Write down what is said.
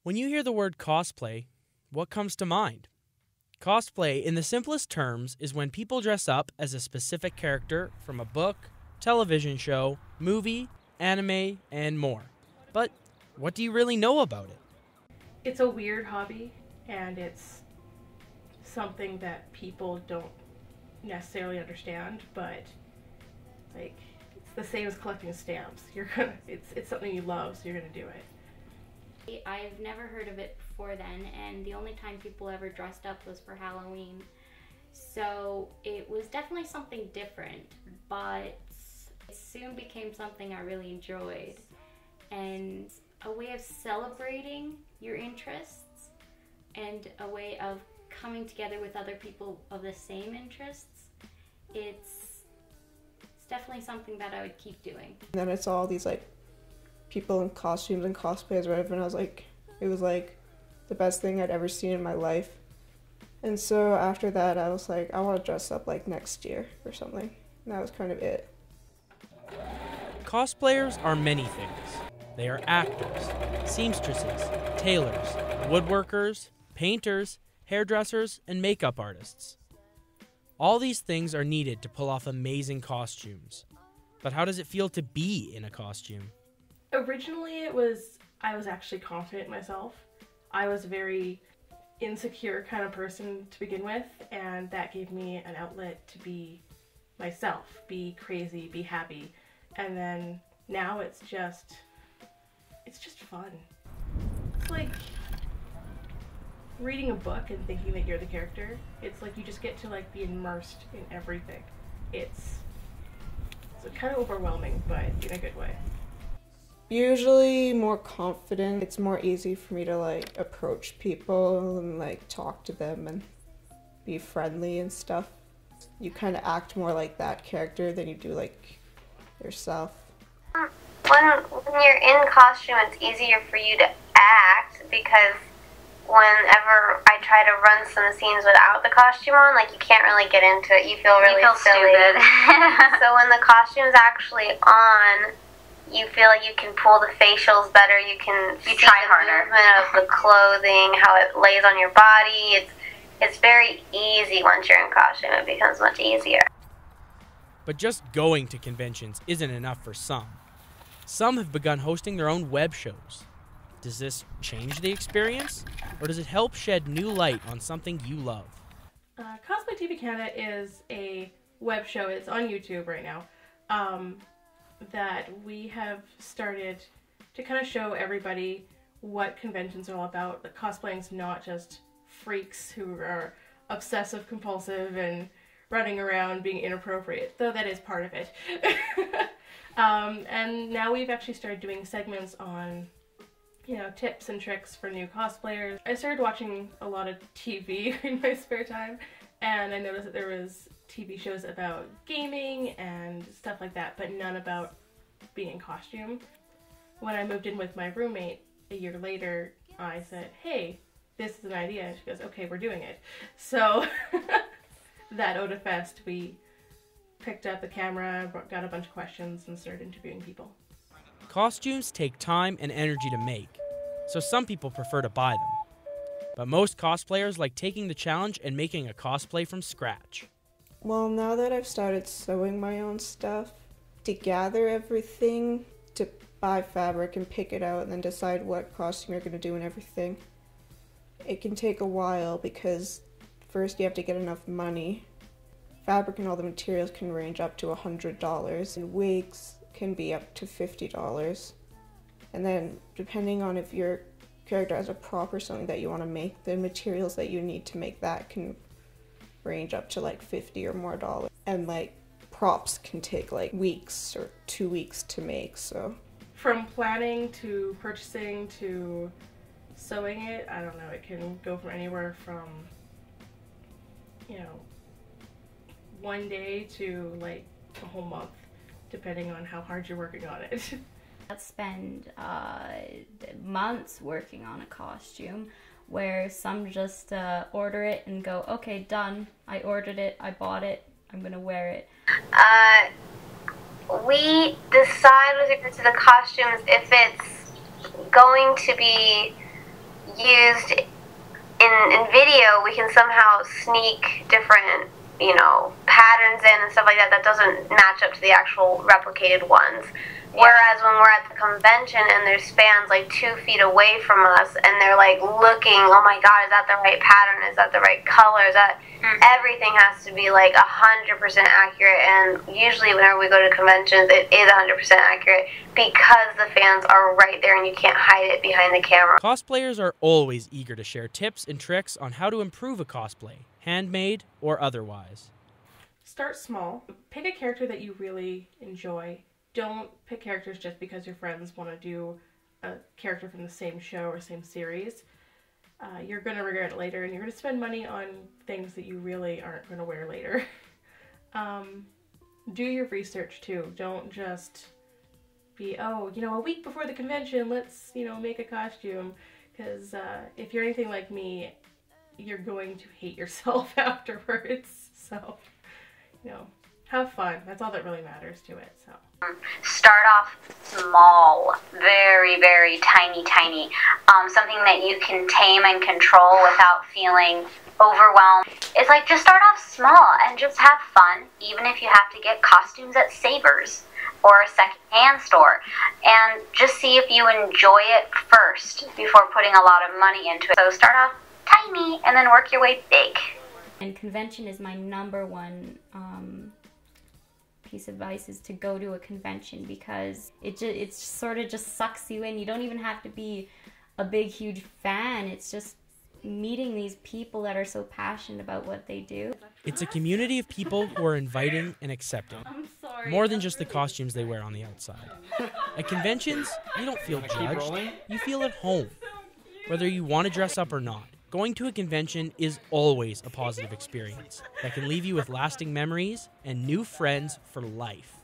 When you hear the word cosplay, what comes to mind? Cosplay, in the simplest terms, is when people dress up as a specific character from a book, television show, movie, anime, and more. But what do you really know about it? It's a weird hobby, and it's something that people don't necessarily understand, but like it's the same as collecting stamps. It's something you love, so you're gonna do it. I've never heard of it before then, and the only time people ever dressed up was for Halloween. So it was definitely something different, but it soon became something I really enjoyed. And a way of celebrating your interests and a way of coming together with other people of the same interests. It's definitely something that I would keep doing. And then I saw all these like people in costumes and cosplays or whatever, and I was like, it was like the best thing I'd ever seen in my life. And so after that I was like, I want to dress up like next year or something. And that was kind of it. Cosplayers are many things. They are actors, seamstresses, tailors, woodworkers, painters, hairdressers, and makeup artists. All these things are needed to pull off amazing costumes. But how does it feel to be in a costume? Originally I was actually confident in myself. I was a very insecure kind of person to begin with, and that gave me an outlet to be myself, be crazy, be happy. And then now it's just fun. It's like reading a book and thinking that you're the character. It's like you just get to like be immersed in everything. It's kind of overwhelming, but in a good way. Usually more confident. It's more easy for me to like approach people and like talk to them and be friendly and stuff. You kind of act more like that character than you do like yourself. When you're in costume, it's easier for you to act because whenever I try to run some scenes without the costume on, like you can't really get into it. You feel really silly. Stupid. So when the costume's actually on, you feel like you can pull the facials better. You can see the movement of the clothing, how it lays on your body. It's very easy once you're in costume. It becomes much easier. But just going to conventions isn't enough for some. Some have begun hosting their own web shows. Does this change the experience, or does it help shed new light on something you love? Cosplay TV Canada is a web show. It's on YouTube right now. That we have started to kind of show everybody what conventions are all about. That cosplaying's not just freaks who are obsessive compulsive and running around being inappropriate, though that is part of it. And now we've actually started doing segments on, you know, tips and tricks for new cosplayers. I started watching a lot of TV in my spare time, and I noticed that there was TV shows about gaming and stuff like that, but none about being in costume. When I moved in with my roommate a year later, I said, hey, this is an idea. And she goes, okay, we're doing it. So that OdaFest, we picked up the camera, got a bunch of questions, and started interviewing people. Costumes take time and energy to make, so some people prefer to buy them. But most cosplayers like taking the challenge and making a cosplay from scratch. Well, now that I've started sewing my own stuff, to gather everything, to buy fabric and pick it out and then decide what costume you're going to do and everything, it can take a while because first you have to get enough money. Fabric and all the materials can range up to $100, and wigs can be up to $50. And then depending on if your character has a prop or something that you want to make, the materials that you need to make that can range up to like $50 or more. And like props can take like weeks or 2 weeks to make, so. From planning to purchasing to sewing it, I don't know, it can go from anywhere from, you know, 1 day to like a whole month, depending on how hard you're working on it. I'd spend months working on a costume, where some just order it and go, okay, done, I ordered it, I bought it, I'm gonna wear it. We decide with regard to the costumes if it's going to be used in video, we can somehow sneak different, you know, patterns in and stuff like that that doesn't match up to the actual replicated ones. Whereas when we're at the convention and there's fans like 2 feet away from us and they're like looking, oh my god, is that the right pattern? Is that the right color? Is that everything has to be like 100% accurate, and usually whenever we go to conventions it is 100% accurate because the fans are right there and you can't hide it behind the camera. Cosplayers are always eager to share tips and tricks on how to improve a cosplay, handmade or otherwise. Start small. Pick a character that you really enjoy. Don't pick characters just because your friends want to do a character from the same show or same series. You're going to regret it later, and you're going to spend money on things that you really aren't going to wear later. Do your research too. Don't just be, oh, you know, a week before the convention, let's, you know, make a costume. Because if you're anything like me, you're going to hate yourself afterwards. So, you know, have fun. That's all that really matters to it. So. Start off small, very, very tiny. Something that you can tame and control without feeling overwhelmed. It's like, just start off small and just have fun, even if you have to get costumes at Savers or a second-hand store. And just see if you enjoy it first before putting a lot of money into it. So start off tiny and then work your way big. And convention is my number one piece of advice, is to go to a convention, because it sort of just sucks you in. You don't even have to be a big, huge fan. It's just meeting these people that are so passionate about what they do. It's a community of people who are inviting and accepting, more than just the costumes they wear on the outside. At conventions, you don't feel judged, you feel at home, whether you want to dress up or not. Going to a convention is always a positive experience that can leave you with lasting memories and new friends for life.